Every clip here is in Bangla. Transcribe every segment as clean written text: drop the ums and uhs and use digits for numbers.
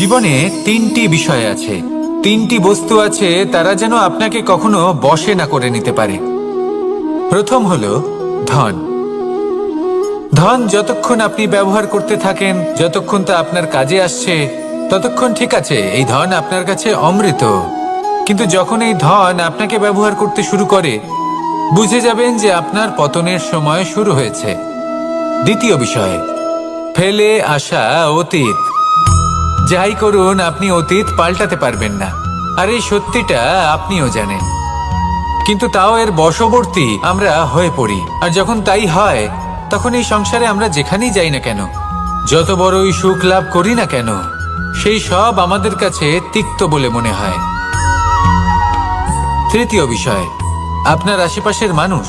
জীবনে তিনটি বিষয় আছে, তিনটি বস্তু আছে, তারা যেন আপনাকে কখনো বশে না করে নিতে পারে। প্রথম হলো ধন। ধন যতক্ষণ আপনি ব্যবহার করতে থাকেন, যতক্ষণ তা আপনার কাজে আসছে, ততক্ষণ ঠিক আছে, এই ধন আপনার কাছে অমৃত। কিন্তু যখন এই ধন আপনাকে ব্যবহার করতে শুরু করে, বুঝে যাবেন যে আপনার পতনের সময় শুরু হয়েছে। দ্বিতীয় বিষয়, ফেলে আসা অতীত। যাই করুন, আপনি অতীত পাল্টাতে পারবেন না, আর এই সত্যিটা আপনিও জানেন। কিন্তু তাও এর বশবর্তী আমরা হয়ে পড়ি, আর যখন তাই হয়, তখন এই সংসারে আমরা যেখানেই যাই না কেন, যত বড়ই সুখ লাভ করি না কেন, সেই সব আমাদের কাছে তিক্ত বলে মনে হয়। তৃতীয় বিষয়, আপনার আশেপাশের মানুষ।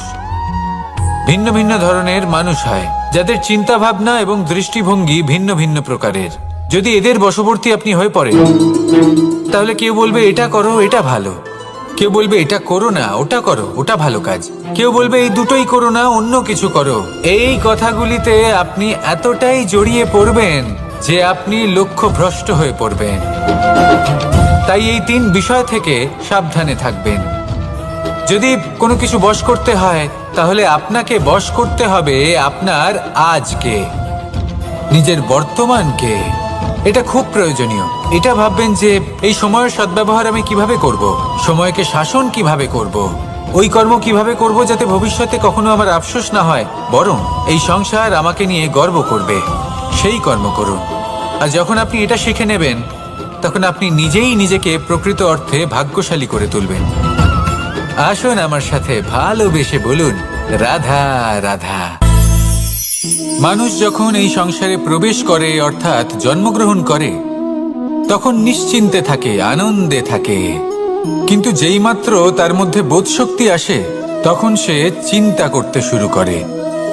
ভিন্ন ভিন্ন ধরনের মানুষ হয়, যাদের চিন্তা ভাবনা এবং দৃষ্টিভঙ্গি ভিন্ন ভিন্ন প্রকারের। যদি এদের বশবর্তী আপনি হয়ে পড়েন, তাহলে কেউ বলবে এটা করো, এটা ভালো। কেউ বলবে এটা করো না, ওটা করো, ওটা ভালো কাজ। কেউ বলবে এই দুটোই করো না, অন্য কিছু করো। এই কথাগুলিতে আপনি এতটাই জড়িয়ে পড়বেন যে আপনি লক্ষ্যভ্রষ্ট হয়ে পড়বেন। তাই এই তিন বিষয় থেকে সাবধানে থাকবেন। যদি কোনো কিছু বশ করতে হয়, তাহলে আপনাকে বশ করতে হবে আপনার আজকে, নিজের বর্তমানকে। এটা খুব প্রয়োজনীয়। এটা ভাববেন যে এই সময়ের সদ্ব্যবহার আমি কিভাবে করব, সময়কে শাসন কিভাবে করব, ওই কর্ম কিভাবে করব যাতে ভবিষ্যতে কখনো আমার আফসোস না হয়, বরং এই সংসার আমাকে নিয়ে গর্ব করবে, সেই কর্ম করুন। আর যখন আপনি এটা শিখে নেবেন, তখন আপনি নিজেই নিজেকে প্রকৃত অর্থে ভাগ্যশালী করে তুলবেন। আসুন আমার সাথে ভালোবেসে বলুন, রাধা রাধা। মানুষ যখন এই সংসারে প্রবেশ করে, অর্থাৎ জন্মগ্রহণ করে, তখন নিশ্চিন্তে থাকে, আনন্দে থাকে। কিন্তু যেইমাত্র তার মধ্যে বোধশক্তি আসে, তখন সে চিন্তা করতে শুরু করে।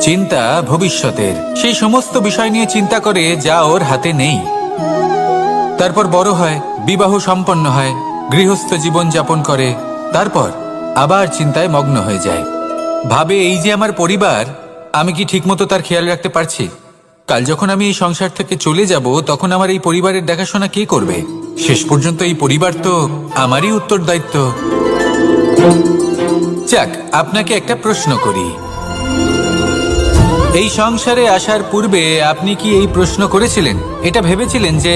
চিন্তা ভবিষ্যতের, সেই সমস্ত বিষয় নিয়ে চিন্তা করে যা ওর হাতে নেই। তারপর বড় হয়, বিবাহ সম্পন্ন হয়, গৃহস্থ জীবন যাপন করে, তারপর আবার চিন্তায় মগ্ন হয়ে যায়। ভাবে এই যে আমার পরিবার, আমি কি ঠিকমতো তার খেয়াল রাখতে পারছি? কাল যখন আমি এই সংসার থেকে চলে যাব, তখন আমার এই পরিবারের দেখাশোনা কে করবে? শেষ পর্যন্ত এই পরিবার তো আমারই উত্তরদায়িত্ব। যাক, আপনাকে একটা প্রশ্ন করি। এই সংসারে আসার পূর্বে আপনি কি এই প্রশ্ন করেছিলেন, এটা ভেবেছিলেন যে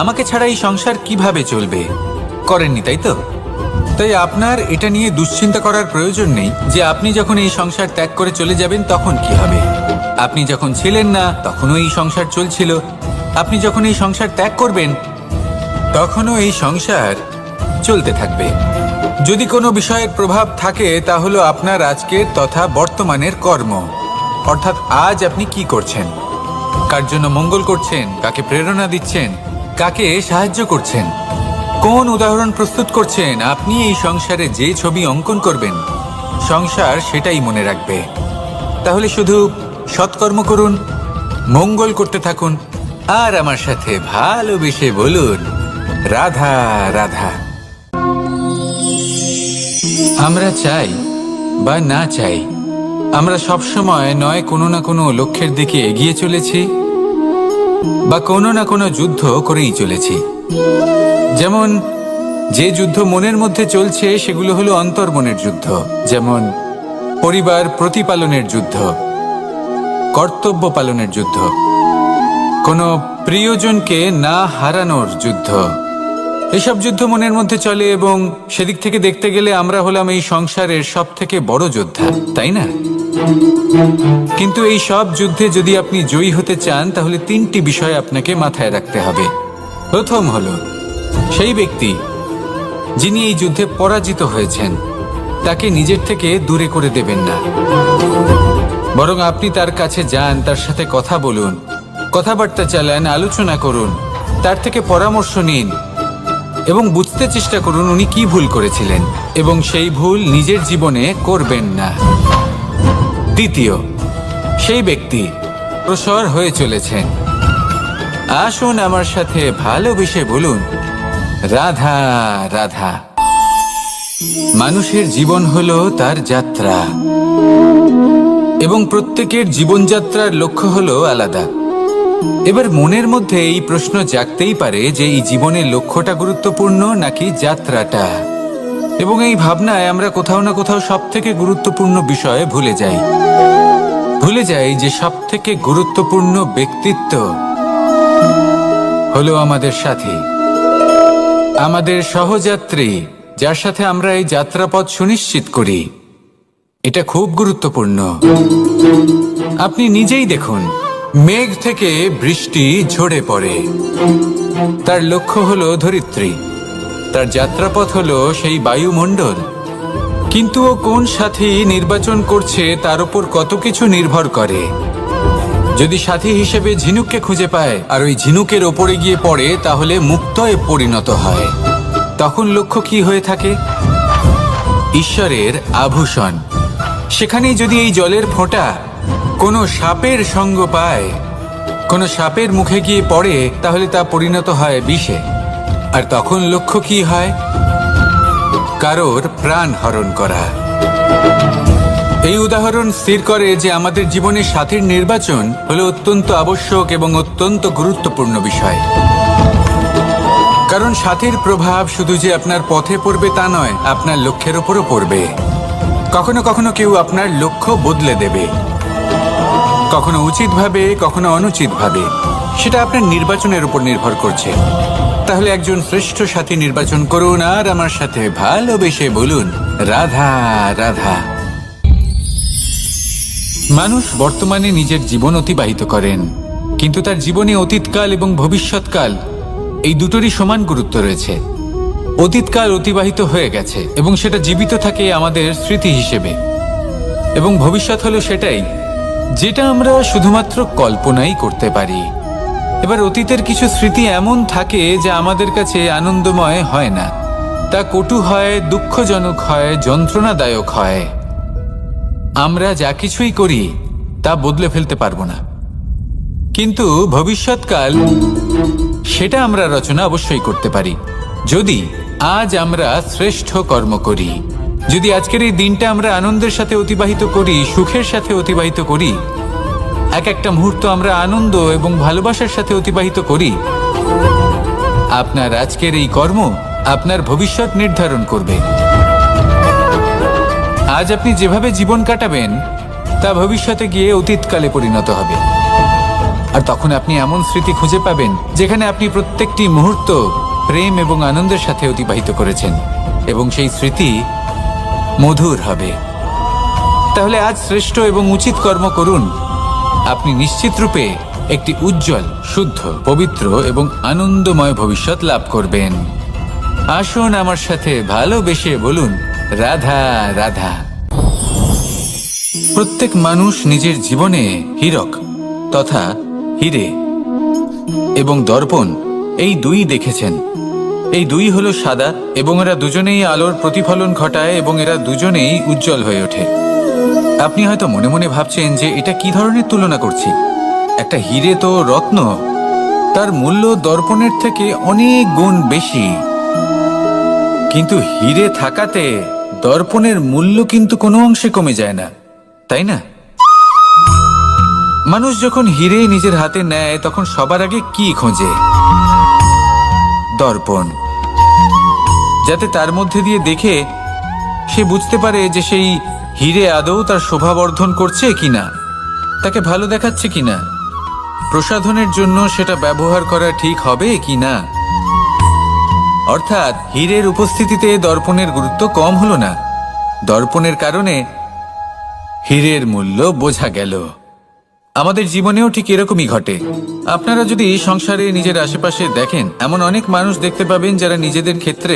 আমাকে ছাড়া এই সংসার কিভাবে চলবে? করেননি, তাই তো? তাই আপনার এটা নিয়ে দুশ্চিন্তা করার প্রয়োজন নেই যে আপনি যখন এই সংসার ত্যাগ করে চলে যাবেন তখন কি হবে। আপনি যখন ছিলেন না, তখনও এই সংসার চলছিল। আপনি যখন এই সংসার ত্যাগ করবেন, তখনও এই সংসার চলতে থাকবে। যদি কোনো বিষয়ের প্রভাব থাকে, তা হলো আপনার আজকের তথা বর্তমানের কর্ম। অর্থাৎ আজ আপনি কি করছেন, কার জন্য মঙ্গল করছেন, কাকে প্রেরণা দিচ্ছেন, কাকে সাহায্য করছেন, কোন উদাহরণ প্রস্তুত করছেন। আপনি এই সংসারে যে ছবি অঙ্কন করবেন, সংসার সেটাই মনে রাখবে। তাহলে শুধু সৎকর্ম করুন, মঙ্গল করতে থাকুন, আর আমার সাথে ভালোবেসে বলুন, রাধা রাধা। আমরা চাই বা না চাই, আমরা সবসময় নয় কোনো না কোনো লক্ষ্যের দিকে এগিয়ে চলেছি, বা কোনো না কোনো যুদ্ধ করেই চলেছি। যেমন যে যুদ্ধ মনের মধ্যে চলছে, সেগুলো হলো অন্তর্মনের যুদ্ধ। যেমন পরিবার প্রতিপালনের যুদ্ধ, কর্তব্য পালনের যুদ্ধ, কোনো প্রিয়জনকে না হারানোর যুদ্ধ। এসব যুদ্ধ মনের মধ্যে চলে, এবং সেদিক থেকে দেখতে গেলে আমরা হলাম এই সংসারের সব থেকে বড় যোদ্ধা, তাই না? কিন্তু এই সব যুদ্ধে যদি আপনি জয়ী হতে চান, তাহলে তিনটি বিষয় আপনাকে মাথায় রাখতে হবে। প্রথম হলো, সেই ব্যক্তি যিনি এই যুদ্ধে পরাজিত হয়েছেন, তাকে নিজের থেকে দূরে করে দেবেন না, বরং আপনি তার কাছে যান, তার সাথে কথা বলুন, কথাবার্তা চালান, আলোচনা করুন, তার থেকে পরামর্শ নিন এবং বুঝতে চেষ্টা করুন উনি কি ভুল করেছিলেন, এবং সেই ভুল নিজের জীবনে করবেন না। দ্বিতীয়, সেই ব্যক্তি অগ্রসর হয়ে চলেছেন। আসুন আমার সাথে ভালোবেসে বলুন, রাধা রাধা। মানুষের জীবন হলো তার যাত্রা, এবং প্রত্যেকের জীবনযাত্রার লক্ষ্য হলো আলাদা। এবার মনের মধ্যে এই প্রশ্ন জাগতেই পারে যে এই জীবনের লক্ষ্যটা গুরুত্বপূর্ণ নাকি যাত্রাটা। এবং এই ভাবনায় আমরা কোথাও না কোথাও সব থেকে গুরুত্বপূর্ণ বিষয়ে ভুলে যাই যে সব থেকে গুরুত্বপূর্ণ ব্যক্তিত্ব হলো আমাদের সাথী, আমাদের সহযাত্রী, যার সাথে আমরা এই যাত্রাপথ সুনিশ্চিত করি। এটা খুব গুরুত্বপূর্ণ। আপনি নিজেই দেখুন, মেঘ থেকে বৃষ্টি ঝরে পড়ে। তার লক্ষ্য হলো ধরিত্রী, তার যাত্রাপথ হলো সেই বায়ুমণ্ডল। কিন্তু ও কোন সাথী নির্বাচন করছে তার উপর কত কিছু নির্ভর করে। যদি সাথী হিসেবে ঝিনুককে খুঁজে পায় আর ওই ঝিনুকের ওপরে গিয়ে পড়ে, তাহলে মুক্তয়ে পরিণত হয়। তখন লক্ষ্য কি হয়ে থাকে? ঈশ্বরের আভূষণ। সেখানেই যদি এই জলের ফোঁটা কোনো সাপের সঙ্গ পায়, কোনো সাপের মুখে গিয়ে পড়ে, তাহলে তা পরিণত হয় বিষে। আর তখন লক্ষ্য কি হয়? কারোর প্রাণ হরণ করা। এই উদাহরণ স্থির করে যে আমাদের জীবনে সাথীর নির্বাচন হলো অত্যন্ত আবশ্যক এবং অত্যন্ত গুরুত্বপূর্ণ বিষয়। কারণ সাথীর প্রভাব শুধু যে আপনার পথে পড়বে তা নয়, আপনার লক্ষ্যের ওপরও পড়বে। কখনো কখনো কেউ আপনার লক্ষ্য বদলে দেবে, কখনো উচিতভাবে, কখনো অনুচিতভাবে। সেটা আপনার নির্বাচনের উপর নির্ভর করছে। তাহলে একজন শ্রেষ্ঠ সাথী নির্বাচন করুন আর আমার সাথে ভালোবেসে বলুন, রাধা রাধা। মানুষ বর্তমানে নিজের জীবন অতিবাহিত করেন, কিন্তু তার জীবনে অতীতকাল এবং ভবিষ্যৎকাল এই দুটোরই সমান গুরুত্ব রয়েছে। অতীতকাল অতিবাহিত হয়ে গেছে এবং সেটা জীবিত থাকে আমাদের স্মৃতি হিসেবে, এবং ভবিষ্যৎ হলো সেটাই যেটা আমরা শুধুমাত্র কল্পনাই করতে পারি। এবার অতীতের কিছু স্মৃতি এমন থাকে যা আমাদের কাছে আনন্দময় হয় না, তা কটু হয়, দুঃখজনক হয়, যন্ত্রণাদায়ক হয়। আমরা যা কিছুই করি তা বদলে ফেলতে পারবো না, কিন্তু ভবিষ্যৎকাল সেটা আমরা রচনা অবশ্যই করতে পারি, যদি আজ আমরা শ্রেষ্ঠ কর্ম করি। যদি আজকের এই দিনটা আমরা আনন্দের সাথে অতিবাহিত করি, সুখের সাথে অতিবাহিত করি, এক একটা মুহূর্ত আমরা আনন্দ এবং ভালোবাসার সাথে অতিবাহিত করি, আপনার আজকের এই কর্ম আপনার ভবিষ্যৎ নির্ধারণ করবে। আজ আপনি যেভাবে জীবন কাটাবেন তা ভবিষ্যতে গিয়ে অতীতকালে পরিণত হবে। আর তখন আপনি এমন স্মৃতি খুঁজে পাবেন যেখানে আপনি প্রত্যেকটি মুহূর্ত প্রেম এবং আনন্দের সাথে অতিবাহিত করেছেন, এবং সেই স্মৃতি মধুর হবে। তাহলে আজ শ্রেষ্ঠ এবং উচিত কর্ম করুন। আপনি নিশ্চিত রূপে একটি উজ্জ্বল, শুদ্ধ, পবিত্র এবং আনন্দময় ভবিষ্যৎ লাভ করবেন। আসুন আমার সাথে ভালোবেসে বলুন, রাধা রাধা। প্রত্যেক মানুষ নিজের জীবনে হীরক তথা হিরে এবং দর্পণ এই দুই দেখেছেন। এই দুই হলো সাদা এবং এরা দুজনেই আলোর প্রতিফলন ঘটায় এবং এরা দুজনেই উজ্জ্বল হয়ে ওঠে। আপনি হয়তো মনে মনে ভাবছেন যে এটা কি ধরনের তুলনা করছি। একটা হিরে তো রত্ন, তার মূল্য দর্পণের থেকে অনেক গুণ বেশি। কিন্তু হিরে থাকাতে দর্পণের মূল্য কিন্তু কোনো অংশে কমে যায় না, তাই না? মানুষ যখন হিরে নিজের হাতে নেয় তখন সবার আগে কি খোঁজে? দর্পণ, যাতে তার মধ্যে দিয়ে দেখে সে বুঝতে পারে যে সেই হিরে আদৌ তার শোভাবর্ধন করছে কিনা, তাকে ভালো দেখাচ্ছে কিনা, প্রসাধনের জন্য সেটা ব্যবহার করা ঠিক হবে কিনা। অর্থাৎ হীরের উপস্থিতিতে দর্পণের গুরুত্ব কম হলো না, দর্পণের কারণে হীরের মূল্য বোঝা গেল। আমাদের জীবনেও ঠিক এরকমই ঘটে। আপনারা যদি সংসারে নিজের আশেপাশে দেখেন, এমন অনেক মানুষ দেখতে পাবেন যারা নিজেদের ক্ষেত্রে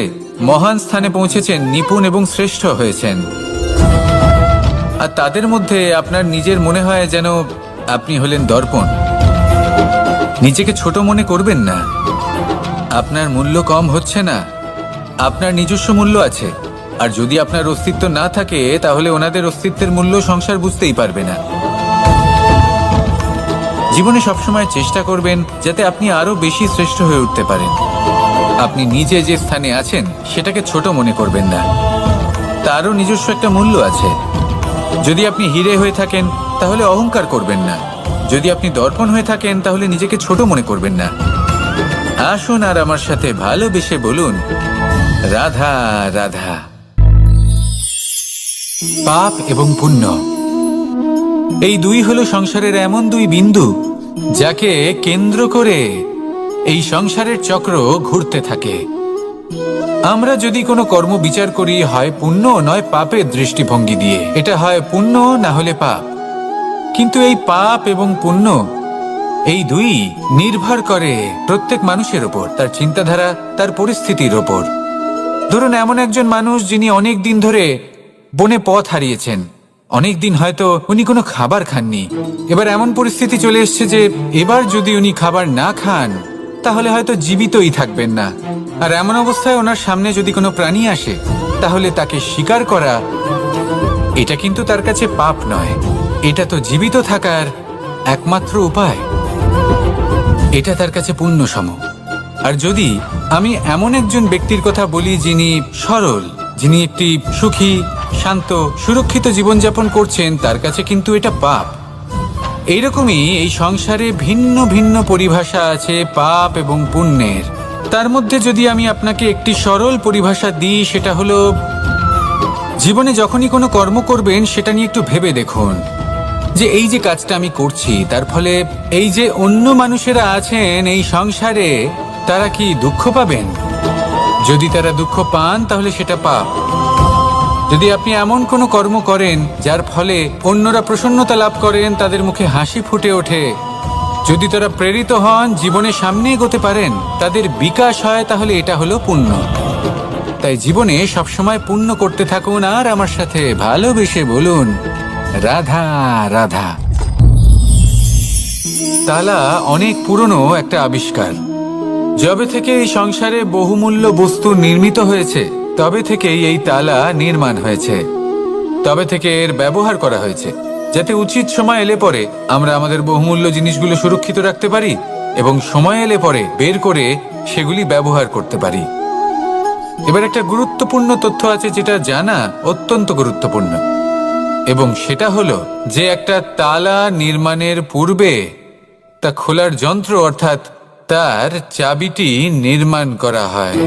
মহান স্থানে পৌঁছেছেন, নিপুণ এবং শ্রেষ্ঠ হয়েছেন। আর তাদের মধ্যে আপনার নিজের মনে হয় যেন আপনি হলেন দর্পণ। নিজেকে ছোট মনে করবেন না। আপনার মূল্য কম হচ্ছে না, আপনার নিজস্ব মূল্য আছে। আর যদি আপনার অস্তিত্ব না থাকে তাহলে ওনাদের অস্তিত্বের মূল্য সংসার বুঝতেই পারবে না। জীবনে সবসময় চেষ্টা করবেন যাতে আপনি আরো বেশি শ্রেষ্ঠ হয়ে উঠতে পারেন। আপনি নিজে যে স্থানে আছেন সেটাকে ছোট মনে করবেন না, তারও নিজস্ব একটা মূল্য আছে। যদি আপনি হিরে হয়ে থাকেন তাহলে অহংকার করবেন না। যদি আপনি দর্পণ হয়ে থাকেন তাহলে নিজেকে ছোট মনে করবেন না। আসুন আর আমার সাথে ভালোবেসে বলুন, রাধা রাধা। পাপ এবং পুণ্য, এই দুই হলো সংসারের এমন দুই বিন্দু যাকে কেন্দ্র করে এই সংসারের চক্র ঘুরতে থাকে। আমরা যদি কোনো কর্ম বিচার করি, হয় পুণ্য নয় পাপের দৃষ্টিভঙ্গি দিয়ে, এটা হয় পুণ্য না হলে পাপ। কিন্তু এই পাপ এবং পুণ্য এই দুই নির্ভর করে প্রত্যেক মানুষের ওপর, তার চিন্তাধারা, তার পরিস্থিতির ওপর। ধরুন এমন একজন মানুষ যিনি অনেক দিন ধরে বনে পথ হারিয়েছেন, অনেক দিন হয়তো উনি কোনো খাবার খাননি। এবার এমন পরিস্থিতি চলে এসছে যে এবার যদি উনি খাবার না খান তাহলে হয়তো জীবিতই থাকবেন না। আর এমন অবস্থায় ওনার সামনে যদি কোনো প্রাণী আসে তাহলে তাকে শিকার করা, এটা কিন্তু তার কাছে পাপ নয়, এটা তো জীবিত থাকার একমাত্র উপায়। এটা তার কাছে পুণ্য সম। আর যদি আমি এমন একজন ব্যক্তির কথা বলি যিনি সরল, যিনি একটি সুখী, শান্ত, সুরক্ষিত জীবনযাপন করছেন, তার কাছে কিন্তু এটা পাপ। এইরকমই এই সংসারে ভিন্ন ভিন্ন পরিভাষা আছে পাপ এবং পুণ্যের। তার মধ্যে যদি আমি আপনাকে একটি সরল পরিভাষা দিই, সেটা হলো, জীবনে যখনই কোনো কর্ম করবেন সেটা নিয়ে একটু ভেবে দেখুন যে এই যে কাজটা আমি করছি তার ফলে এই যে অন্য মানুষেরা আছেন এই সংসারে, তারা কি দুঃখ পাবেন? যদি তারা দুঃখ পান তাহলে সেটা পাপ। যদি আপনি এমন কোনো কর্ম করেন যার ফলে অন্যরা প্রসন্নতা লাভ করেন, তাদের মুখে হাসি ফুটে ওঠে, যদি তারা প্রেরিত হন, জীবনে সামনে এগোতে পারেন, তাদের বিকাশ হয়, তাহলে এটা হলো পুণ্য। তাই জীবনে সবসময় পুণ্য করতে থাকুন আর আমার সাথে ভালোবেসে বলুন, রাধা রাধা। তালা অনেক পুরনো একটা আবিষ্কার। যবে থেকে এই সংসারে বহুমূল্য বস্তু নির্মিত হয়েছে তবে থেকেই এই তালা নির্মাণ হয়েছে, তবে থেকে এর ব্যবহার করা হয়েছে, যাতে উচিত সময় এলে পরে আমরা আমাদের বহুমূল্য জিনিসগুলো সুরক্ষিত রাখতে পারি এবং সময় এলে পরে বের করে সেগুলি ব্যবহার করতে পারি। এবার একটা গুরুত্বপূর্ণ তথ্য আছে যেটা জানা অত্যন্ত গুরুত্বপূর্ণ, এবং সেটা হলো যে একটা তালা নির্মাণের পূর্বে তা খোলার যন্ত্র অর্থাৎ তার চাবিটি নির্মাণ করা হয়,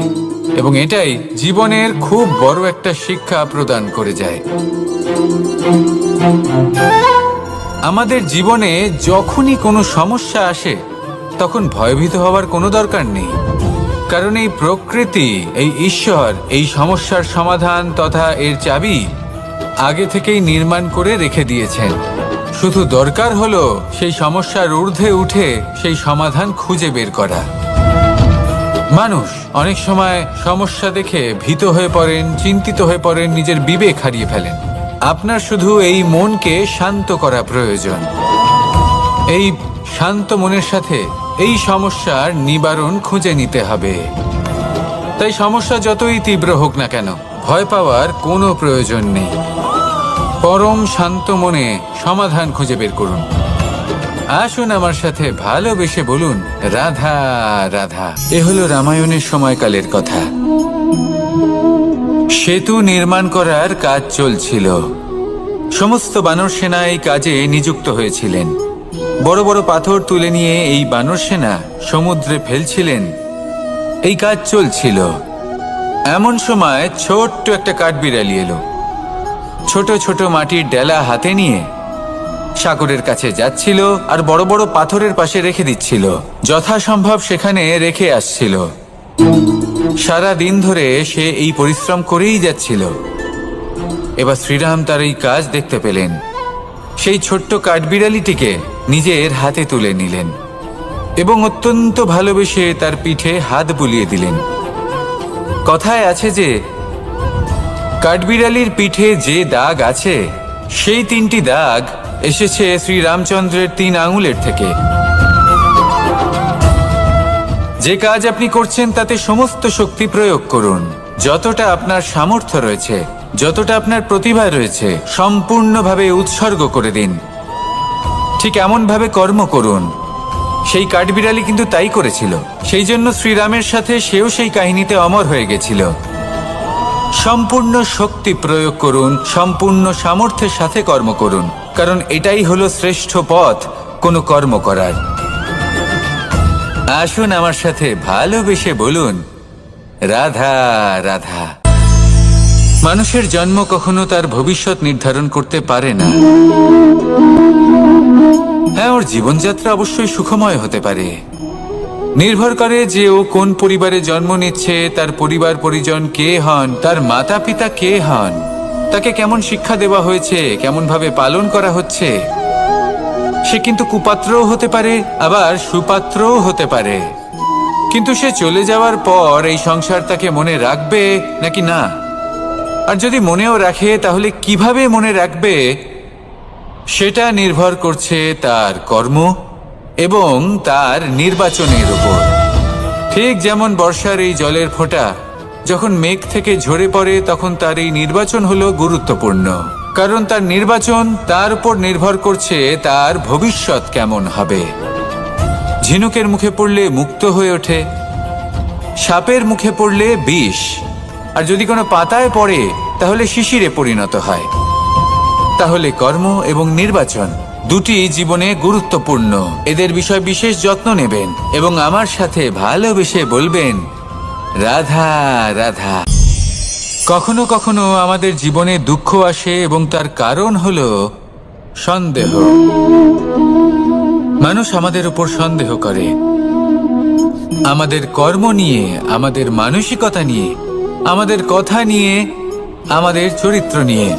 এবং এটাই জীবনের খুব বড় একটা শিক্ষা প্রদান করে যায়। আমাদের জীবনে যখনই কোনো সমস্যা আসে তখন ভয়ভীত হওয়ার কোনো দরকার নেই, কারণ এই প্রকৃতি, এই ঈশ্বর এই সমস্যার সমাধান তথা এর চাবি আগে থেকেই নির্মাণ করে রেখে দিয়েছেন। শুধু দরকার হলো সেই সমস্যার ঊর্ধ্বে উঠে সেই সমাধান খুঁজে বের করা। মানুষ অনেক সময় সমস্যা দেখে ভীত হয়ে পড়েন, চিন্তিত হয়ে পড়েন, নিজের বিবেক হারিয়ে ফেলেন। আপনার শুধু এই মনকে শান্ত করা প্রয়োজন। এই শান্ত মনের সাথে এই সমস্যার নিবারণ খুঁজে নিতে হবে। তাই সমস্যা যতই তীব্র হোক না কেন, ভয় পাওয়ার কোনো প্রয়োজন নেই। পরম শান্ত মনে সমাধান খুঁজে বের করুন। আসুন আমার সাথে ভালোবেসে বলুন, রাধা রাধা। এ হলো রামায়ণের সময়কালের কথা। সেতু নির্মাণ করার কাজ চলছিল। সমস্ত বানর সেনা এই কাজে নিযুক্ত হয়েছিলেন। বড় বড় পাথর তুলে নিয়ে এই বানর সেনা সমুদ্রে ফেলছিলেন। এই কাজ চলছিল। এমন সময় ছোট্ট একটা কাঠবিড়ালি এলো। ছোট ছোট মাটির ডেলা হাতে নিয়ে সাগরের কাছে যাচ্ছিল আর বড় বড় পাথরের পাশে রেখে দিচ্ছিল, যথাসম্ভব সেখানে রেখে আসছিল। সারা দিন ধরে সে এই পরিশ্রম করেই যাচ্ছিল। এবার শ্রীরাম তার এই কাজ দেখতে পেলেন। সেই ছোট্ট কাঠবিড়ালিটিকে নিজের হাতে তুলে নিলেন এবং অত্যন্ত ভালোবেসে তার পিঠে হাত বুলিয়ে দিলেন। কথায় আছে যে কাঠবিড়ালির পিঠে যে দাগ আছে সেই 3টি দাগ এসেছে শ্রীরামচন্দ্রের 3 আঙুলের থেকে। যে কাজ আপনি করছেন তাতে সমস্ত শক্তি প্রয়োগ করুন, যতটা আপনার সামর্থ্য রয়েছে, যতটা আপনার প্রতিভা রয়েছে, সম্পূর্ণভাবে উৎসর্গ করে দিন। ঠিক এমনভাবে কর্ম করুন। সেই কাঠবিড়ালি কিন্তু তাই করেছিল। সেই জন্য শ্রীরামের সাথে সেও সেই কাহিনীতে অমর হয়ে গেছিল। সম্পূর্ণ শক্তি প্রয়োগ করুন, সম্পূর্ণ সামর্থ্যের সাথে কর্ম করুন, কারণ এটাই হলো শ্রেষ্ঠ পথ কোনো কর্ম করার। আসুন আমার সাথে ভালোবেসে বলুন, রাধা রাধা। মানুষের জন্ম কখনো তার ভবিষ্যৎ নির্ধারণ করতে পারে না। হ্যাঁ, ওর জীবনযাত্রা অবশ্যই সুখময় হতে পারে। নির্ভর করে যে ও কোন পরিবারে জন্ম নিচ্ছে, তার পরিবার পরিজন কে হন, তার মাতা পিতা কে হন, তাকে কেমন শিক্ষা দেওয়া হয়েছে, কেমন ভাবে পালন করা হচ্ছে। সে কিন্তু কুপাত্রও হতে পারে, আবার সুপাত্রও হতে পারে। কিন্তু সে চলে যাওয়ার পর এই সংসার তাকে মনে রাখবে নাকি না, আর যদি মনেও রাখে তাহলে কিভাবে মনে রাখবে সেটা নির্ভর করছে তার কর্ম এবং তার নির্বাচনের উপর। ঠিক যেমন বর্ষার এই জলের ফোঁটা যখন মেঘ থেকে ঝরে পড়ে, তখন তার এই নির্বাচন হলো গুরুত্বপূর্ণ, কারণ তার নির্বাচন তার উপর নির্ভর করছে তার ভবিষ্যৎ কেমন হবে। ঝিনুকের মুখে পড়লে মুক্ত হয়ে ওঠে, সাপের মুখে পড়লে বিষ, আর যদি কোনো পাতায় পড়ে তাহলে শিশিরে পরিণত হয়। তাহলে কর্ম এবং নির্বাচন দুটি জীবনে গুরুত্বপূর্ণ। এদের বিষয় বিশেষ যত্ন নেবেন এবং আমার সাথে ভালোবেসে বলবেন, রাধা রাধা। কখনো কখনো আমাদের জীবনে দুঃখ আসে এবং তার কারণ হলো সন্দেহ। মানুষ আমাদের উপর সন্দেহ করে, আমাদের কর্ম নিয়ে, আমাদের মানসিকতা নিয়ে, আমাদের কথা নিয়ে, আমাদের চরিত্র নিয়ে।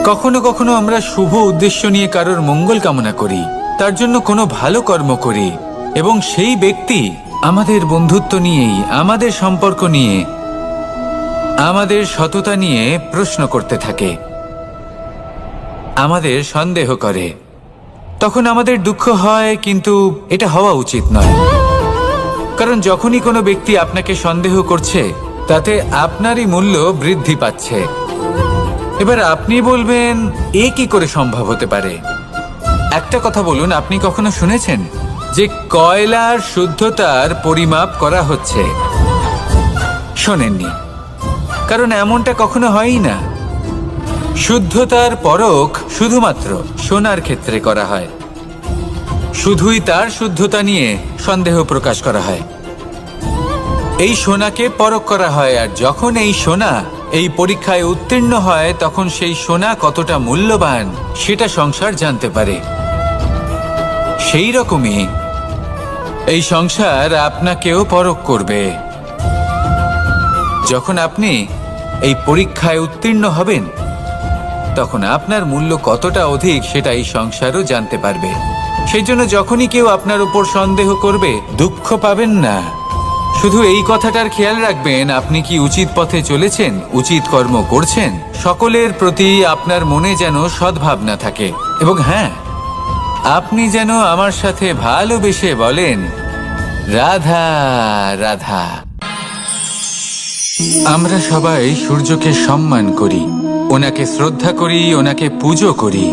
কখনো কখনো আমরা শুভ উদ্দেশ্য নিয়ে কারোর মঙ্গল কামনা করি, তার জন্য কোনো ভালো কর্ম করি, এবং সেই ব্যক্তি আমাদের বন্ধুত্ব নিয়েই, আমাদের সম্পর্ক নিয়ে, আমাদের সততা নিয়ে প্রশ্ন করতে থাকে, আমাদের সন্দেহ করে। তখন আমাদের দুঃখ হয়, কিন্তু এটা হওয়া উচিত নয়। কারণ যখনই কোনো ব্যক্তি আপনাকে সন্দেহ করছে, তাতে আপনারই মূল্য বৃদ্ধি পাচ্ছে। এবার আপনি বলবেন, এ কি করে সম্ভব হতে পারে? একটা কথা বলুন, আপনি কখনো শুনেছেন যে কয়লার শুদ্ধতার পরিমাপ করা হচ্ছে? শোনেননি, কারণ এমনটা কখনো হয়ই না। শুদ্ধতার পরখ শুধুমাত্র সোনার ক্ষেত্রে করা হয়। শুধুই তার শুদ্ধতা নিয়ে সন্দেহ প্রকাশ করা হয়। এই সোনাকে পরখ করা হয়, আর যখন এই সোনা এই পরীক্ষায় উত্তীর্ণ হয়, তখন সেই সোনা কতটা মূল্যবান সেটা সংসার জানতে পারে। সেই রকমই এই সংসার আপনাকেও পরখ করবে। যখন আপনি এই পরীক্ষায় উত্তীর্ণ হবেন, তখন আপনার মূল্য কতটা অধিক সেটা এই সংসারও জানতে পারবে। সেই জন্য যখনই কেউ আপনার উপর সন্দেহ করবে, দুঃখ পাবেন না। শুধু এই কথাটার খেয়াল রাখবেন, আপনি কি উচিত পথে চলেছেন, উচিত কর্ম করছেন। সকলের প্রতি আপনার মনে যেন সদ্ভাবনা থাকে, এবং হ্যাঁ, আপনি যেন আমার সাথে ভালোবেসে বলেন, রাধা রাধা। আমরা সবাই সূর্যকে সম্মান করি, ওনাকে শ্রদ্ধা করি, ওনাকে পুজো করি।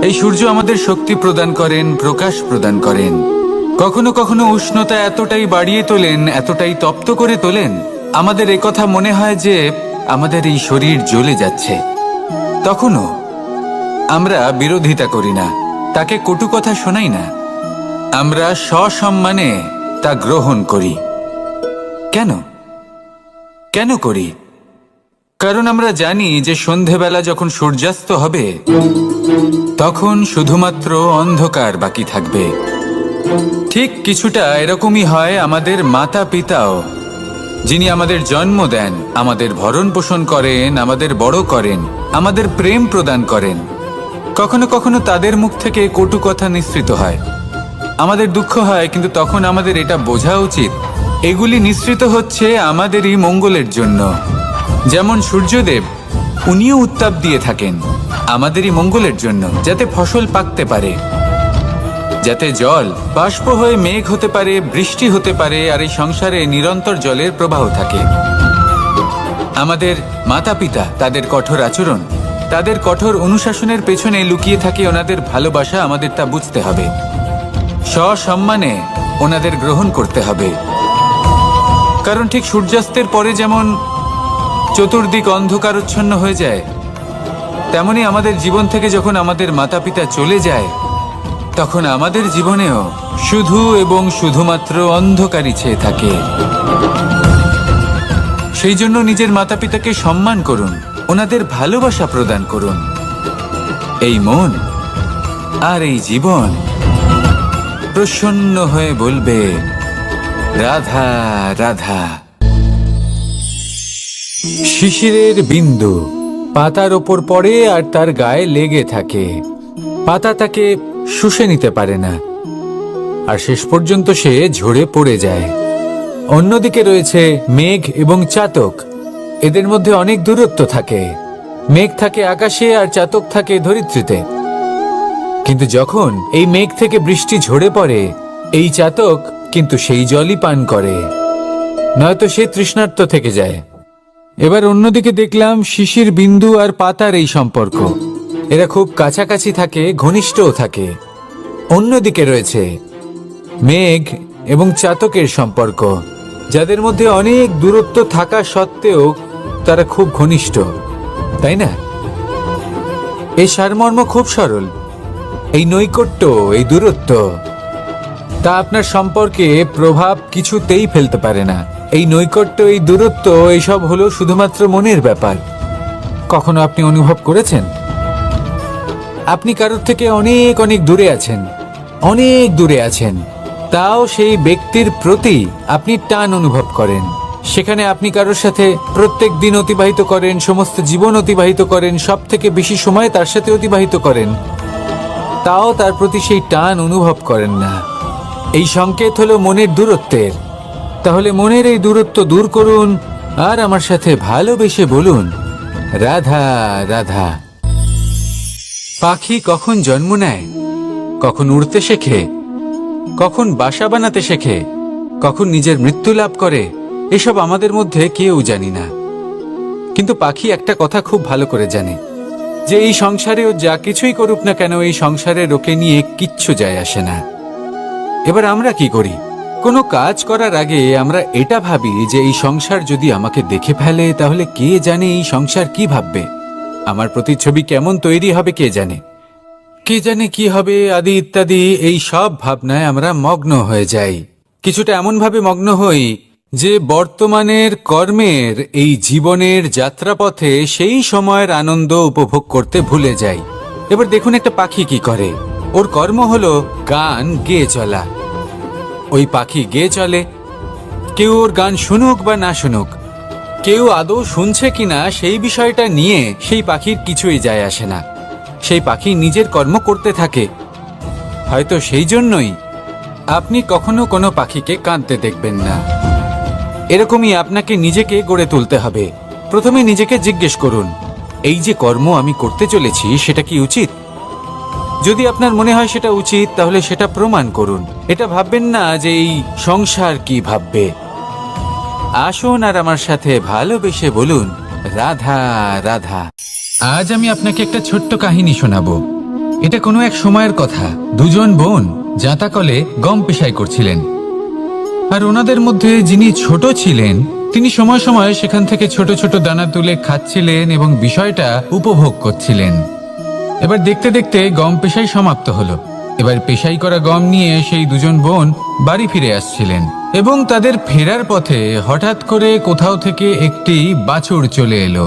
এই সূর্য আমাদের শক্তি প্রদান করেন, প্রকাশ প্রদান করেন। কখনো কখনো উষ্ণতা এতটাই বাড়িয়ে তোলেন, এতটাই তপ্ত করে তোলেন, আমাদের একথা মনে হয় যে আমাদের এই শরীর জ্বলে যাচ্ছে। তখনও আমরা বিরোধিতা করি না, তাকে কটু কথা শোনাই না। আমরা সসম্মানে তা গ্রহণ করি। কেন কেন করি? কারণ আমরা জানি যে সন্ধেবেলা যখন সূর্যাস্ত হবে, তখন শুধুমাত্র অন্ধকার বাকি থাকবে। ঠিক কিছুটা এরকমই হয় আমাদের মাতা পিতাও, যিনি আমাদের জন্ম দেন, আমাদের ভরণ পোষণ করেন, আমাদের বড় করেন, আমাদের প্রেম প্রদান করেন। কখনো কখনো তাদের মুখ থেকে কটু কথা নিঃসৃত হয়, আমাদের দুঃখ হয়, কিন্তু তখন আমাদের এটা বোঝা উচিত এগুলি নিঃসৃত হচ্ছে আমাদেরই মঙ্গলের জন্য। যেমন সূর্যদেব, উনিও উত্তাপ দিয়ে থাকেন আমাদেরই মঙ্গলের জন্য, যাতে ফসল পাকতে পারে, যাতে জল বাষ্প হয়ে মেঘ হতে পারে, বৃষ্টি হতে পারে, আর এই সংসারে নিরন্তর জলের প্রবাহ থাকে। আমাদের মাতা পিতা, তাদের কঠোর আচরণ, তাদের কঠোর অনুশাসনের পেছনে লুকিয়ে থাকে ওনাদের ভালোবাসা। আমাদের তা বুঝতে হবে, সসম্মানে ওনাদের গ্রহণ করতে হবে। কারণ ঠিক সূর্যাস্তের পরে যেমন চতুর্দিক অন্ধকারচ্ছন্ন হয়ে যায়, তেমনি আমাদের জীবন থেকে যখন আমাদের মাতা পিতা চলে যায়, তখন আমাদের জীবনেও শুধু এবং শুধুমাত্র অন্ধকারই ছেয়ে থাকে। সেই জন্য নিজের মাতা পিতাকে সম্মান করুন, ওনাদের ভালোবাসা প্রদান করুন। এই মন আর এই জীবন প্রসন্ন হয়ে বলবে, রাধা রাধা। শিশিরের বিন্দু পাতার ওপর পড়ে আর তার গায়ে লেগে থাকে। পাতা তাকে শুষে নিতে পারে না, আর শেষ পর্যন্ত সে ঝরে পড়ে যায়। অন্যদিকে রয়েছে মেঘ এবং চাতক। এদের মধ্যে অনেক দূরত্ব থাকে। মেঘ থাকে আকাশে আর চাতক থাকে ধরিত্রীতে। কিন্তু যখন এই মেঘ থেকে বৃষ্টি ঝরে পড়ে, এই চাতক কিন্তু সেই জলই পান করে, নয়তো সে তৃষ্ণার্ত থেকে যায়। এবার অন্যদিকে দেখলাম শিশির বিন্দু আর পাতার এই সম্পর্ক। এরা খুব কাছাকাছি থাকে, ঘনিষ্ঠও থাকে। অন্যদিকে রয়েছে মেঘ এবং চাতকের সম্পর্ক, যাদের মধ্যে অনেক দূরত্ব থাকা সত্ত্বেও তারা খুব ঘনিষ্ঠ, তাই না? এই সারমর্ম খুব সরল। এই নৈকট্য, এই দূরত্ব, তা আপনার সম্পর্কে প্রভাব কিছুতেই ফেলতে পারে না। এই নৈকট্য, এই দূরত্ব, এইসব হলো শুধুমাত্র মনের ব্যাপার। কখনো আপনি অনুভব করেছেন আপনি কারোর থেকে অনেক অনেক দূরে আছেন, অনেক দূরে আছেন, তাও সেই ব্যক্তির প্রতি আপনি টান অনুভব করেন। সেখানে আপনি কারোর সাথে প্রত্যেক দিন অতিবাহিত করেন, সমস্ত জীবন অতিবাহিত করেন, সব থেকে বেশি সময় তার সাথে অতিবাহিত করেন, তাও তার প্রতি সেই টান অনুভব করেন না। এই সংকেত হলো মনের দূরত্বের। তাহলে মনের এই দূরত্ব দূর করুন আর আমার সাথে ভালোবেসে বলুন, রাধা রাধা। পাখি কখন জন্ম নেয়, কখন উড়তে শেখে, কখন বাসা বানাতে শেখে, কখন নিজের মৃত্যু লাভ করে, এসব আমাদের মধ্যে কেউ জানি না। কিন্তু পাখি একটা কথা খুব ভালো করে জানে, যে এই সংসারে ও যা কিছুই করুক না কেন, এই সংসারে ওকে নিয়ে কিচ্ছু যায় আসে না। এবার আমরা কি করি? কোনো কাজ করার আগে আমরা এটা ভাবি যে এই সংসার যদি আমাকে দেখে ফেলে, তাহলে কে জানে এই সংসার কি ভাববে, আমার প্রতিচ্ছবি কেমন তৈরি হবে কে জানে, কে জানে কি হবে আদি ইত্যাদি। এই সব ভাবনায় আমরা মগ্ন হয়ে যাই। কিছুটা এমন ভাবে মগ্ন হই যে বর্তমানের কর্মের এই জীবনের যাত্রাপথে সেই সময়ের আনন্দ উপভোগ করতে ভুলে যাই। এবার দেখুন একটা পাখি কি করে। ওর কর্ম হলো গান গেয়ে চলা। ওই পাখি গেয়ে চলে, কেউ ওর গান শুনুক বা না শুনুক, কেউ আদৌ শুনছে কিনা সেই বিষয়টা নিয়ে সেই পাখির কিছুই যায় আসে না। সেই পাখি নিজের কর্ম করতে থাকে। হয়তো সেই জন্যই আপনি কখনো কোনো পাখিকে কাঁদতে দেখবেন না। এরকমই আপনাকে নিজেকে গড়ে তুলতে হবে। প্রথমে নিজেকে জিজ্ঞেস করুন, এই যে কর্ম আমি করতে চলেছি সেটা কি উচিত? যদি আপনার মনে হয় সেটা উচিত, তাহলে সেটা প্রমাণ করুন। এটা ভাববেন না যে এই সংসার কি ভাববে। আসুন আর আমার সাথে ভালোবেসে বলুন, রাধা রাধা। আজ আমি আপনাকে একটা ছোট্ট কাহিনী শোনাবো। এটা কোনো এক সময়ের কথা। দুজন বোন জাঁতাকলে গম পেশাই করছিলেন, আর ওনাদের মধ্যে যিনি ছোট ছিলেন তিনি সময় সময় সেখান থেকে ছোট ছোট দানা তুলে খাচ্ছিলেন এবং বিষয়টা উপভোগ করছিলেন। এবার দেখতে দেখতে গম পেশাই সমাপ্ত হলো। এবার পেশাই করা গম নিয়ে সেই দুজন বোন বাড়ি ফিরে আসছিলেন, এবং তাদের ফেরার পথে হঠাৎ করে কোথাও থেকে একটি বাছুর চলে এলো।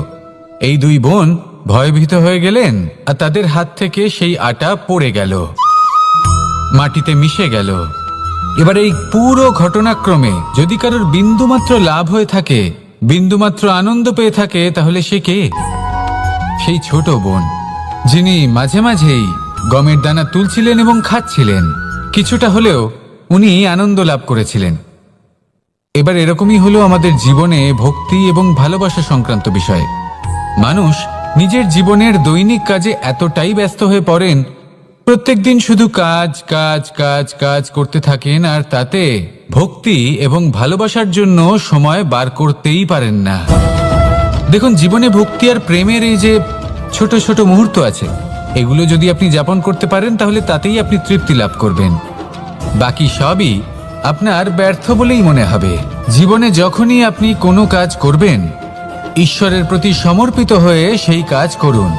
এই দুই বোন ভয়ভীত হয়ে গেলেন, আর তাদের হাত থেকে সেই আটা পড়ে গেল, মাটিতে মিশে গেল। এবার এই পুরো ঘটনাক্রমে যদি কারোর বিন্দুমাত্র লাভ হয়ে থাকে, বিন্দুমাত্র আনন্দ পেয়ে থাকে, তাহলে সে কে? সেই ছোট বোন, যিনি মাঝে মাঝেই গমের দানা তুলছিলেন এবং খাচ্ছিলেন। কিছুটা হলেও উনি আনন্দ লাভ করেছিলেন। এবার এরকমই হলো আমাদের জীবনে ভক্তি এবং ভালোবাসা সংক্রান্ত বিষয়ে। মানুষ নিজের জীবনের দৈনিক কাজে এতটাই ব্যস্ত হয়ে পড়েন, প্রত্যেক দিন শুধু কাজ কাজ কাজ কাজ করতে থাকেন, আর তাতে ভক্তি এবং ভালোবাসার জন্য সময় বার করতেই পারেন না। দেখুন, জীবনে ভক্তি আর প্রেমের এই যে ছোট ছোট মুহূর্ত আছে, এগুলো যদি আপনি যাপন করতে পারেন, তাহলে তাতেই আপনি তৃপ্তি লাভ করবেন। বাকি সবই আপনার ব্যর্থ বলেই মনে হবে। জীবনে যখনই আপনি কোনো কাজ করবেন, ঈশ্বরের প্রতি সমর্পিত হয়ে সেই কাজ করুন।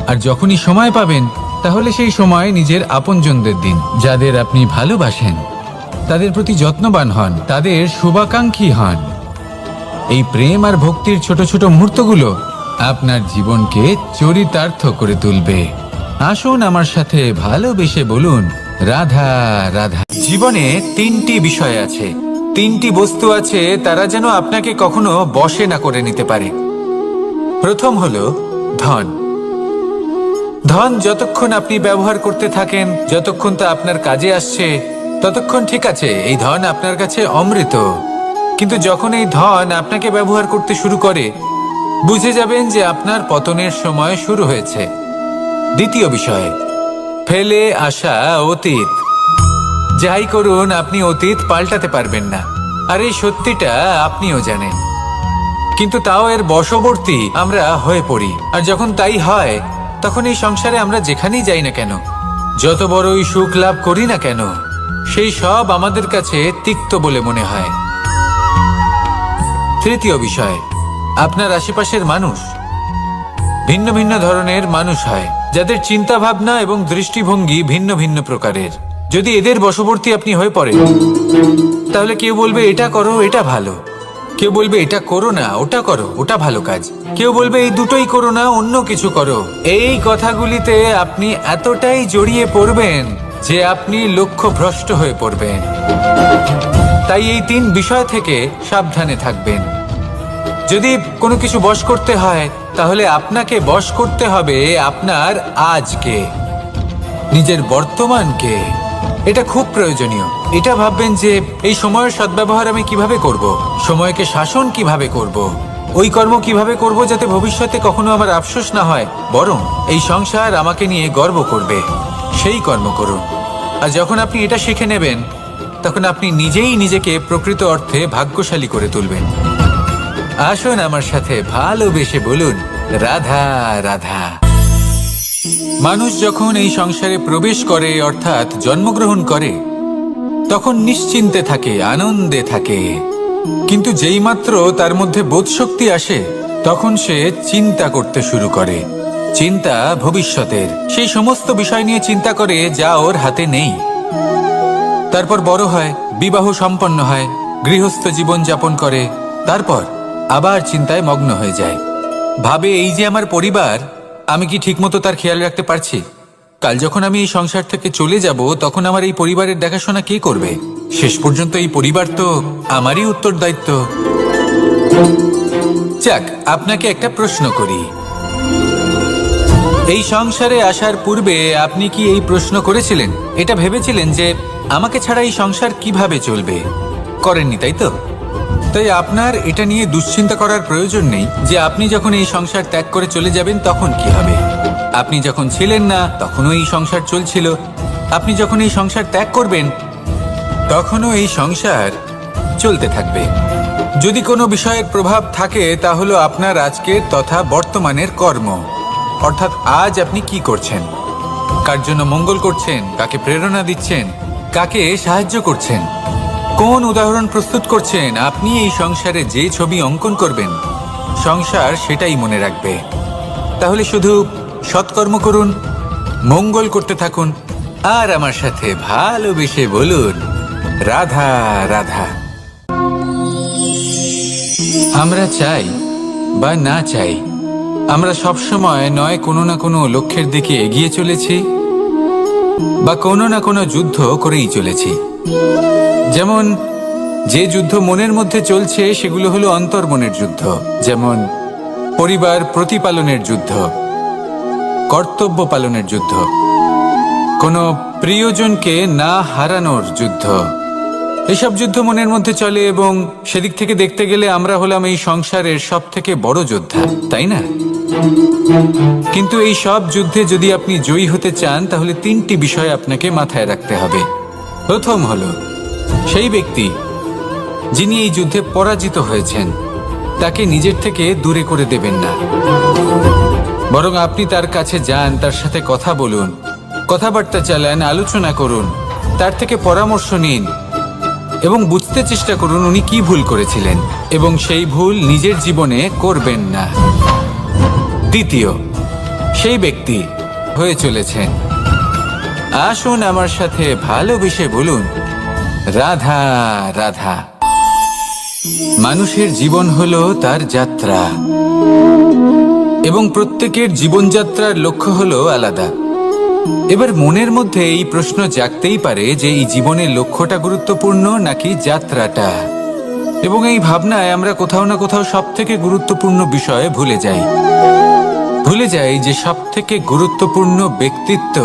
আর যখনই সময় পাবেন তাহলে সেই সময় নিজের আপনজনদের দিন। যাদের আপনি ভালোবাসেন তাদের প্রতি যত্নবান হন, তাদের শুভাকাঙ্ক্ষী হন। এই প্রেম আর ভক্তির ছোট ছোট মুহূর্তগুলো আপনার জীবনকে চরিতার্থ করে তুলবে। আসুন আমার সাথে ভালোবেসে বলুন, রাধা রাধা। জীবনে তিনটি বিষয় আছে, তিনটি বস্তু আছে, তারা যেন আপনাকে কখনো বশে না করে নিতে পারে। প্রথম হলো ধন। ধন যতক্ষণ আপনি ব্যবহার করতে থাকেন, যতক্ষণ তা আপনার কাজে আসছে, ততক্ষণ ঠিক আছে, এই ধন আপনার কাছে অমৃত। কিন্তু যখন এই ধন আপনাকে ব্যবহার করতে শুরু করে, বুঝে যাবেন যে আপনার পতনের সময় শুরু হয়েছে। দ্বিতীয় বিষয়, ফেলে আসা অতীত। যাই করুন, আপনি অতীত পাল্টাতে পারবেন না, আর এই সত্যিটা আপনিও জানেন। কিন্তু তাও এর বশবর্তী আমরা হয়ে পড়ি, আর যখন তাই হয় তখন এই সংসারে আমরা যেখানেই যাই না কেন, যত বড়ই সুখ লাভ করি না কেন, সেই সব আমাদের কাছে তিক্ত বলে মনে হয়। তৃতীয় বিষয়, আপনার আশেপাশের মানুষ ভিন্ন ভিন্ন ধরনের মানুষ হয়, যাদের চিন্তা ভাবনা এবং দৃষ্টিভঙ্গি ভিন্ন ভিন্ন প্রকারের। যদি এদের বশবর্তী আপনি হয়ে পড়েন, তাহলে কেউ বলবে এটা করো, এটা ভালো। কেউ বলবে এটা করো না, ওটা করো, ওটা ভালো কাজ। কেউ বলবে এই দুটোই করো না, অন্য কিছু করো। এই কথাগুলিতে আপনি এতটাই জড়িয়ে পড়বেন যে আপনি লক্ষ্যভ্রষ্ট হয়ে পড়বেন। তাই এই তিন বিষয় থেকে সাবধানে থাকবেন। যদি কোনো কিছু বশ করতে হয়, তাহলে আপনাকে বশ করতে হবে আপনার আজকে, নিজের বর্তমানকে। এটা খুব প্রয়োজনীয়। এটা ভাববেন যে এই সময়ের সদ্ব্যবহার আমি কিভাবে করব, সময়কে শাসন কিভাবে করব, ওই কর্ম কিভাবে করব যাতে ভবিষ্যতে কখনো আমার আফসোস না হয়, বরং এই সংসার আমাকে নিয়ে গর্ব করবে, সেই কর্ম করুন। আর যখন আপনি এটা শিখে নেবেন, তখন আপনি নিজেই নিজেকে প্রকৃত অর্থে ভাগ্যশালী করে তুলবেন। আসুন আমার সাথে ভালোবেসে বলুন, রাধা রাধা। মানুষ যখন এই সংসারে প্রবেশ করে, অর্থাৎ জন্মগ্রহণ করে, তখন নিশ্চিন্তে থাকে, আনন্দে থাকে। কিন্তু যেইমাত্র তার মধ্যে বোধশক্তি আসে, তখন সে চিন্তা করতে শুরু করে। চিন্তা ভবিষ্যতের, সেই সমস্ত বিষয় নিয়ে চিন্তা করে যা ওর হাতে নেই। তারপর বড় হয়, বিবাহ সম্পন্ন হয়, গৃহস্থ জীবন যাপন করে, তারপর আবার চিন্তায় মগ্ন হয়ে যায়। ভাবে এই যে আমার পরিবার, আমি কি ঠিকমতো তার খেয়াল রাখতে পারছি? কাল যখন আমি এই সংসার থেকে চলে যাব, তখন আমার এই পরিবারের দেখাশোনা কে করবে? শেষ পর্যন্ত এই পরিবার তো আমারই উত্তরদায়িত্ব। যাক, আপনাকে একটা প্রশ্ন করি। এই সংসারে আসার পূর্বে আপনি কি এই প্রশ্ন করেছিলেন, এটা ভেবেছিলেন যে আমাকে ছাড়া এই সংসার কিভাবে চলবে? করেননি, তাই তো? তাই আপনার এটা নিয়ে দুশ্চিন্তা করার প্রয়োজন নেই যে আপনি যখন এই সংসার ত্যাগ করে চলে যাবেন তখন কি হবে। আপনি যখন ছিলেন না তখনও এই সংসার চলছিল, আপনি যখন এই সংসার ত্যাগ করবেন তখনও এই সংসার চলতে থাকবে। যদি কোনো বিষয়ের প্রভাব থাকে, তা হলো আপনার আজকের তথা বর্তমানের কর্ম। অর্থাৎ আজ আপনি কি করছেন, কার জন্য মঙ্গল করছেন, কাকে প্রেরণা দিচ্ছেন, কাকে সাহায্য করছেন, কোন উদাহরণ প্রস্তুত করছেন। আপনি এই সংসারে যে ছবি অঙ্কন করবেন, সংসার সেটাই মনে রাখবে। তাহলে শুধু সৎকর্ম করুন, মঙ্গল করতে থাকুন, আর আমার সাথে ভালোবেসে বলুন, রাধা রাধা। আমরা চাই বা না চাই, আমরা সবসময় নয় কোনো না কোনো লক্ষ্যের দিকে এগিয়ে চলেছি, বা কোনো না কোনো যুদ্ধ করেই চলেছি। যেমন যে যুদ্ধ মনের মধ্যে চলছে, সেগুলো হলো অন্তর্মনের যুদ্ধ। যেমন পরিবার প্রতিপালনের যুদ্ধ, কর্তব্য পালনের যুদ্ধ, কোনো প্রিয়জনকে না হারানোর যুদ্ধ। এসব যুদ্ধ মনের মধ্যে চলে, এবং সেদিক থেকে দেখতে গেলে আমরা হলাম এই সংসারের সব থেকে বড় যোদ্ধা, তাই না? কিন্তু এই সব যুদ্ধে যদি আপনি জয়ী হতে চান, তাহলে তিনটি বিষয় আপনাকে মাথায় রাখতে হবে। প্রথম হলো, সেই ব্যক্তি যিনি এই যুদ্ধে পরাজিত হয়েছেন, তাকে নিজের থেকে দূরে করে দেবেন না, বরং আপনি তার কাছে যান, তার সাথে কথা বলুন, কথাবার্তা চালান, আলোচনা করুন, তার থেকে পরামর্শ নিন এবং বুঝতে চেষ্টা করুন উনি কি ভুল করেছিলেন, এবং সেই ভুল নিজের জীবনে করবেন না। দ্বিতীয়, সেই ব্যক্তি হয়ে চলেছেন। আসুন আমার সাথে ভালোবেসে বলুন, রাধা রাধা। মানুষের জীবন হলো তার যাত্রা, এবং প্রত্যেকের জীবনযাত্রার লক্ষ্য হলো আলাদা। এবার মনের মধ্যে এই প্রশ্ন জাগতেই পারে যে এই জীবনের লক্ষ্যটা গুরুত্বপূর্ণ নাকি যাত্রাটা। এবং এই ভাবনায় আমরা কোথাও না কোথাও সব থেকে গুরুত্বপূর্ণ বিষয়ে ভুলে যাই যে সব থেকে গুরুত্বপূর্ণ ব্যক্তিত্ব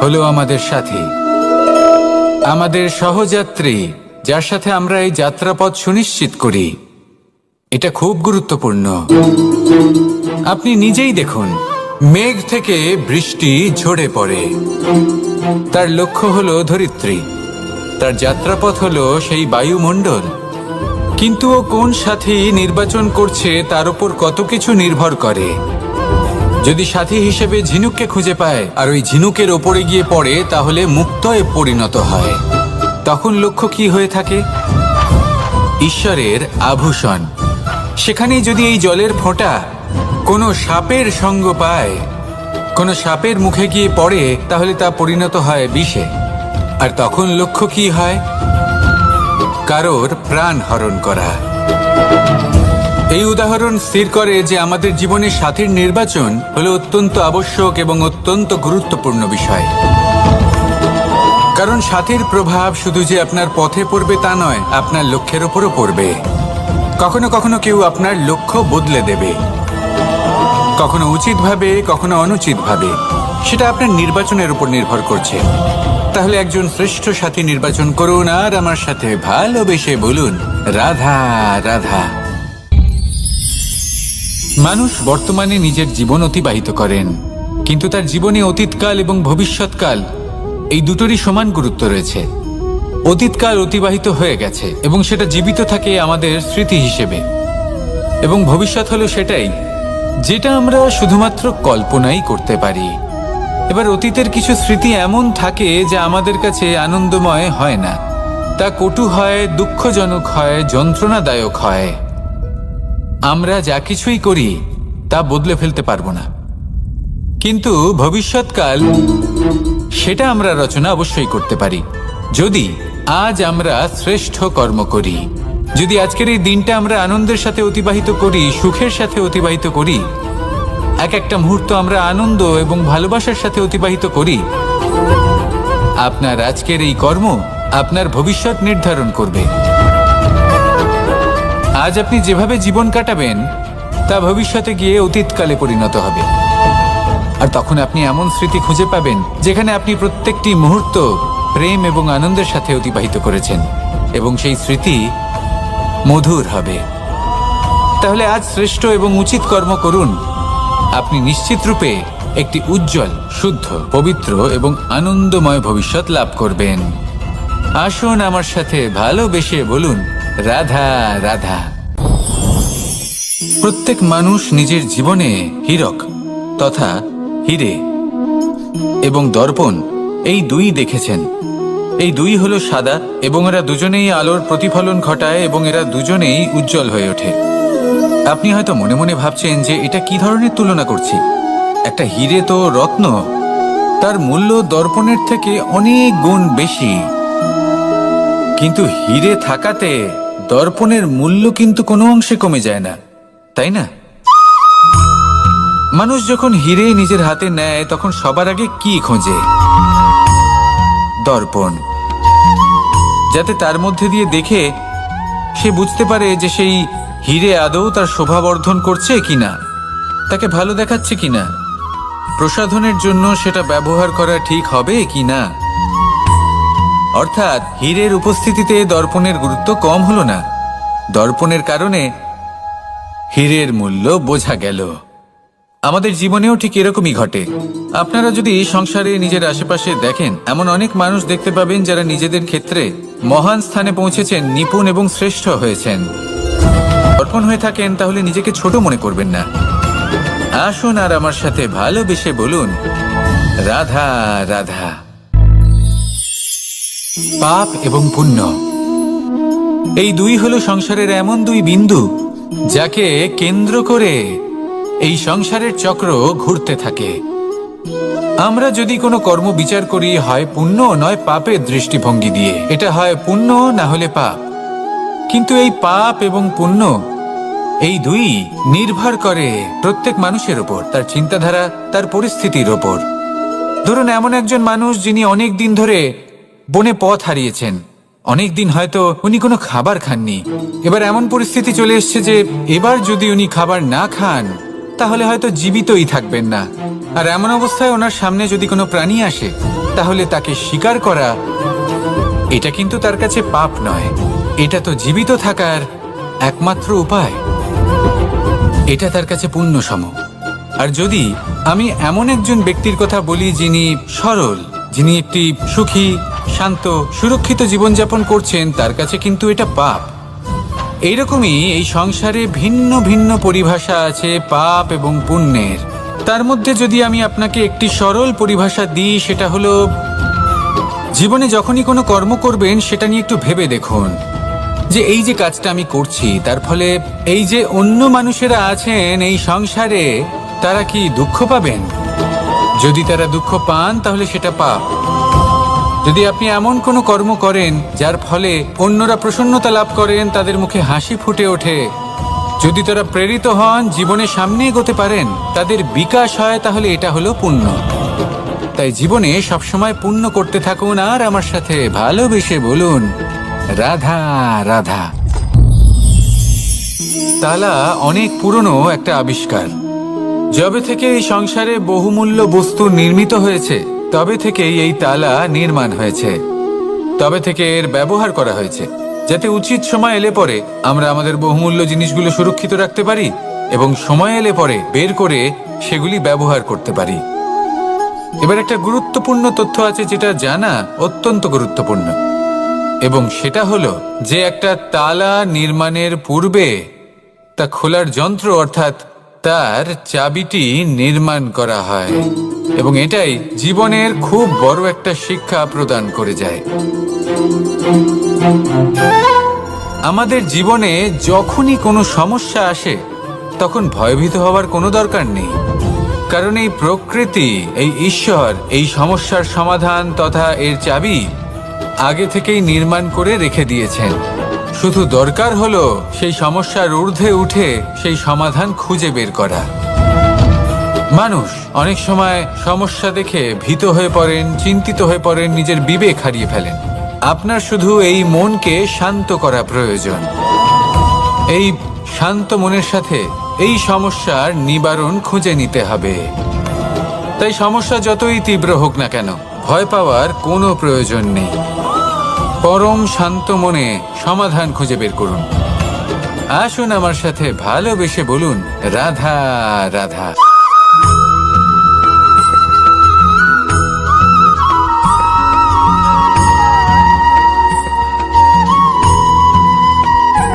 হলো আমাদের সাথী, আমাদের সহযাত্রী, যার সাথে আমরা এই যাত্রাপথ সুনিশ্চিত করি। এটা খুব গুরুত্বপূর্ণ। আপনি নিজেই দেখুন, মেঘ থেকে বৃষ্টি ঝরে পড়ে। তার লক্ষ্য হলো ধরিত্রী, তার যাত্রাপথ হলো সেই বায়ুমণ্ডল। কিন্তু ও কোন সাথী নির্বাচন করছে তার উপর কত কিছু নির্ভর করে। যদি সাথী হিসেবে ঝিনুককে খুঁজে পায় আর ওই ঝিনুকের ওপরে গিয়ে পড়ে, তাহলে মুক্তয়ে পরিণত হয়। তখন লক্ষ্য কি হয়ে থাকে? ঈশ্বরের আভূষণ। সেখানেই যদি এই জলের ফোঁটা কোনো সাপের সঙ্গ পায়, কোনো সাপের মুখে গিয়ে পড়ে, তাহলে তা পরিণত হয় বিষে। আর তখন লক্ষ্য কি হয়? কারোর প্রাণ হরণ করা। এই উদাহরণ স্থির করে যে আমাদের জীবনে সাথীর নির্বাচন হলো অত্যন্ত আবশ্যক এবং অত্যন্ত গুরুত্বপূর্ণ বিষয়। কারণ সাথীর প্রভাব শুধু যে আপনার পথে পড়বে তা নয়, আপনার লক্ষ্যের ওপরও পড়বে। কখনো কখনো কেউ আপনার লক্ষ্য বদলে দেবে, কখনো উচিতভাবে, কখনো অনুচিতভাবে। সেটা আপনার নির্বাচনের উপর নির্ভর করছে। তাহলে একজন শ্রেষ্ঠ সাথী নির্বাচন করুন আর আমার সাথে ভালোবেসে বলুন, রাধা রাধা। মানুষ বর্তমানে নিজের জীবন অতিবাহিত করেন, কিন্তু তার জীবনে অতীতকাল এবং ভবিষ্যৎকাল এই দুটোরই সমান গুরুত্ব রয়েছে। অতীতকাল অতিবাহিত হয়ে গেছে এবং সেটা জীবিত থাকে আমাদের স্মৃতি হিসেবে, এবং ভবিষ্যৎ হলো সেটাই যেটা আমরা শুধুমাত্র কল্পনাই করতে পারি। এবার অতীতের কিছু স্মৃতি এমন থাকে যা আমাদের কাছে আনন্দময় হয় না, তা কটু হয়, দুঃখজনক হয়, যন্ত্রণাদায়ক হয়। আমরা যা কিছুই করি তা বদলে ফেলতে পারবো না, কিন্তু ভবিষ্যৎকাল সেটা আমরা রচনা অবশ্যই করতে পারি, যদি আজ আমরা শ্রেষ্ঠ কর্ম করি। যদি আজকের এই দিনটা আমরা আনন্দের সাথে অতিবাহিত করি, সুখের সাথে অতিবাহিত করি, এক একটা মুহূর্ত আমরা আনন্দ এবং ভালোবাসার সাথে অতিবাহিত করি, আপনার আজকের এই কর্ম আপনার ভবিষ্যৎ নির্ধারণ করবে। আজ আপনি যেভাবে জীবন কাটাবেন তা ভবিষ্যতে গিয়ে অতীতকালে পরিণত হবে। আর তখন আপনি এমন স্মৃতি খুঁজে পাবেন যেখানে আপনি প্রত্যেকটি মুহূর্ত প্রেম এবং আনন্দের সাথে অতিবাহিত করেছেন, এবং সেই স্মৃতি মধুর হবে। তাহলে আজ শ্রেষ্ঠ এবং উচিত কর্ম করুন। আপনি নিশ্চিত রূপে একটি উজ্জ্বল, শুদ্ধ, পবিত্র এবং আনন্দময় ভবিষ্যৎ লাভ করবেন। আসুন আমার সাথে ভালোবেসে বলুন, রাধা রাধা। প্রত্যেক মানুষ নিজের জীবনে হীরক তথা হিরে এবং দর্পণ এই দুই দেখেছেন। এই দুই হলো সাদা, এবং এরা দুজনেই আলোর প্রতিফলন ঘটায় এবং এরা দুজনেই উজ্জ্বল হয়ে ওঠে। আপনি হয়তো মনে মনে ভাবছেন যে এটা কি ধরনের তুলনা করছি। একটা হিরে তো রত্ন, তার মূল্য দর্পণের থেকে অনেক গুণ বেশি। কিন্তু হিরে থাকাতে দর্পণের মূল্য কিন্তু কোনো অংশে কমে যায় না, তাই না? মানুষ যখন হিরে নিজের হাতে নেয় তখন সবার আগে কি খোঁজে? দর্পণ, যাতে তার মধ্যে দিয়ে দেখে সে বুঝতে পারে যে সেই হিরে আদৌ তার শোভাবর্ধন করছে কিনা, তাকে ভালো দেখাচ্ছে কিনা, প্রসাধনের জন্য সেটা ব্যবহার করা ঠিক হবে কিনা। অর্থাৎ হীরের উপস্থিতিতে দর্পণের গুরুত্ব কম হলো না। দর্পণের কারণে হীরের মূল্য বোঝা গেল। আমাদের জীবনেও ঠিক এরকমই ঘটে। আপনারা যদি সংসারে নিজের আশেপাশে দেখেন, এমন অনেক মানুষ দেখতে পাবেন যারা নিজেদের ক্ষেত্রে মহান স্থানে পৌঁছেছেন, নিপুণ এবং শ্রেষ্ঠ হয়েছেন। দর্পণ হয়ে থাকেন তাহলে নিজেকে ছোট মনে করবেন না। আসুন আর আমার সাথে ভালোবেসে বলুন, রাধা রাধা। পাপ এবং পুণ্য এই দুই হলো সংসারের এমন দুই বিন্দু যাকে কেন্দ্র করে এই সংসারের চক্র ঘুরতে থাকে। আমরা যদি কোনো কর্ম বিচার করি, হয় পুণ্য নয় পাপের দৃষ্টিভঙ্গি দিয়ে, এটা হয় পুণ্য না হলে পাপ। কিন্তু এই পাপ এবং পুণ্য এই দুই নির্ভর করে প্রত্যেক মানুষের ওপর, তার চিন্তাধারা, তার পরিস্থিতির ওপর। ধরুন এমন একজন মানুষ যিনি অনেক দিন ধরে বনে পথ হারিয়েছেন, অনেক দিন হয়তো উনি কোনো খাবার খাননি। এবার এমন পরিস্থিতি চলে এসছে যে এবার যদি উনি খাবার না খান তাহলে হয়তো জীবিতই থাকবেন না। আর এমন অবস্থায় ওনার সামনে যদি কোনো প্রাণী আসে তাহলে তাকে শিকার করা, এটা কিন্তু তার কাছে পাপ নয়, এটা তো জীবিত থাকার একমাত্র উপায়। এটা তার কাছে পুণ্য সম। আর যদি আমি এমন একজন ব্যক্তির কথা বলি যিনি সরল, যিনি একটি সুখী, শান্ত, সুরক্ষিত জীবনযাপন করছেন, তার কাছে কিন্তু এটা পাপ। এইরকমই এই সংসারে ভিন্ন ভিন্ন পরিভাষা আছে পাপ এবং পুণ্যের। তার মধ্যে যদি আমি আপনাকে একটি সরল পরিভাষা দিই, সেটা হলো জীবনে যখনই কোনো কর্ম করবেন সেটা নিয়ে একটু ভেবে দেখুন যে এই যে কাজটা আমি করছি তার ফলে এই যে অন্য মানুষেরা আছেন এই সংসারে, তারা কি দুঃখ পাবেন? যদি তারা দুঃখ পান তাহলে সেটা পাপ। যদি আপনি এমন কোনো কর্ম করেন যার ফলে অন্যরা প্রসন্নতা লাভ করেন, তাদের মুখে হাসি ফুটে ওঠে, যদি তারা প্রেরিত হন, জীবনে সামনে এগোতে পারেন, তাদের বিকাশ হয়, তাহলে এটা হলো পুণ্য। তাই জীবনে সবসময় পুণ্য করতে থাকুন আর আমার সাথে ভালোবেসে বলুন রাধা রাধা। তালা অনেক পুরনো একটা আবিষ্কার। যবে থেকে এই সংসারে বহুমূল্য বস্তু নির্মিত হয়েছে তবে থেকেই এই তালা নির্মাণ হয়েছে, তবে থেকে এর ব্যবহার করা হয়েছে, যাতে উচিত সময় এলে পরে আমরা আমাদের বহুমূল্য জিনিসগুলো সুরক্ষিত রাখতে পারি এবং সময় এলে পরে বের করে সেগুলি ব্যবহার করতে পারি। এবার একটা গুরুত্বপূর্ণ তথ্য আছে যেটা জানা অত্যন্ত গুরুত্বপূর্ণ, এবং সেটা হলো যে একটা তালা নির্মাণের পূর্বে তা খোলার যন্ত্র অর্থাৎ তার চাবিটি নির্মাণ করা হয়, এবং এটাই জীবনের খুব বড় একটা শিক্ষা প্রদান করে যায়। আমাদের জীবনে যখনই কোনো সমস্যা আসে তখন ভয়ভীত হওয়ার কোনো দরকার নেই, কারণ এই প্রকৃতি, এই ঈশ্বর এই সমস্যার সমাধান তথা এর চাবি আগে থেকেই নির্মাণ করে রেখে দিয়েছেন। শুধু দরকার হলো সেই সমস্যার ঊর্ধ্বে উঠে সেই সমাধান খুঁজে বের করা। মানুষ অনেক সময় সমস্যা দেখে ভীত হয়ে পড়েন, চিন্তিত হয়ে পড়েন, নিজের বিবেক হারিয়ে ফেলেন। আপনার শুধু এই মনকে শান্ত করা প্রয়োজন। এই শান্ত মনের সাথে এই সমস্যার নিবারণ খুঁজে নিতে হবে। তাই সমস্যা যতই তীব্র হোক না কেন, ভয় পাওয়ার কোনো প্রয়োজন নেই। পরম শান্ত মনে সমাধান খুঁজে বের করুন। আসুন আমার সাথে ভালোবেসে বলুন রাধা রাধা।